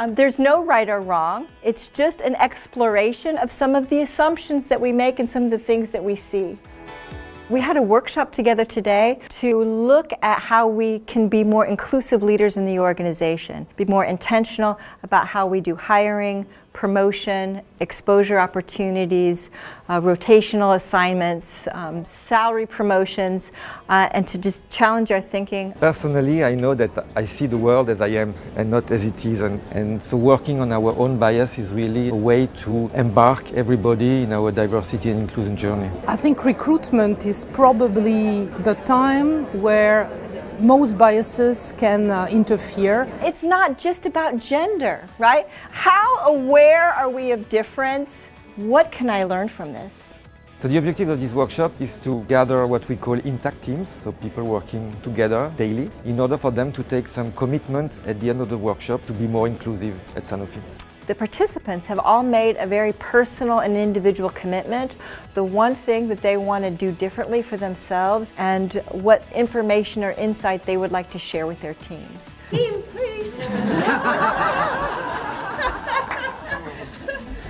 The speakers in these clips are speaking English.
There's no right or wrong. It's just an exploration of some of the assumptions that we make and some of the things that we see. We had a workshop together today to look at how we can be more inclusive leaders in the organization, be more intentional about how we do hiring, promotion, exposure opportunities, rotational assignments, salary promotions, and to just challenge our thinking. Personally, I know that I see the world as I am and not as it is, and so working on our own bias is really a way to embark everybody in our diversity and inclusion journey. I think recruitment is probably the time where most biases can interfere. It's not just about gender, right? How aware are we of difference? What can I learn from this? So the objective of this workshop is to gather what we call intact teams, so people working together daily, in order for them to take some commitments at the end of the workshop to be more inclusive at Sanofi. The participants have all made a very personal and individual commitment, the one thing that they want to do differently for themselves and what information or insight they would like to share with their teams. Team, please!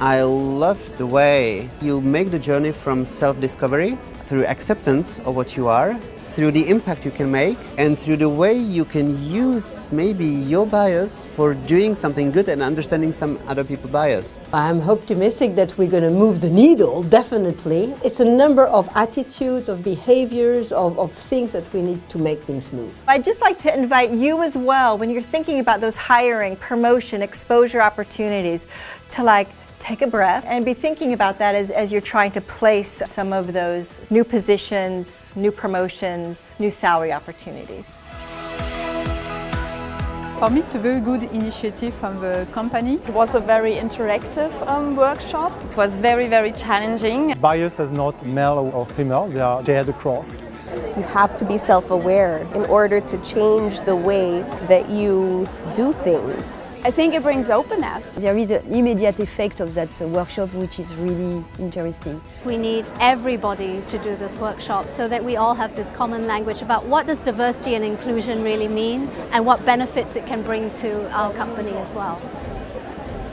I love the way you make the journey from self-discovery through acceptance of what you are, through the impact you can make, and through the way you can use maybe your bias for doing something good and understanding some other people's bias. I'm optimistic that we're going to move the needle, definitely. It's a number of attitudes, of behaviors, of things that we need to make things move. I'd just like to invite you as well, when you're thinking about those hiring, promotion, exposure opportunities, to take a breath and be thinking about that as you're trying to place some of those new positions, new promotions, new salary opportunities. For me, it's a very good initiative from the company. It was a very interactive workshop. It was very, very challenging. Bias is not male or female, they are shared across. You have to be self-aware in order to change the way that you do things. I think it brings openness. There is an immediate effect of that workshop which is really interesting. We need everybody to do this workshop so that we all have this common language about what does diversity and inclusion really mean and what benefits it can bring to our company as well.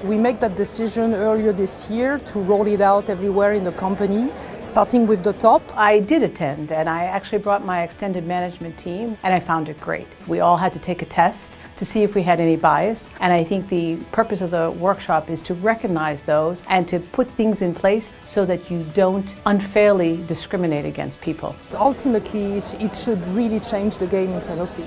We made that decision earlier this year to roll it out everywhere in the company, starting with the top. I did attend, and I actually brought my extended management team, and I found it great. We all had to take a test to see if we had any bias, and I think the purpose of the workshop is to recognize those and to put things in place so that you don't unfairly discriminate against people. Ultimately, it should really change the game in Sanofi.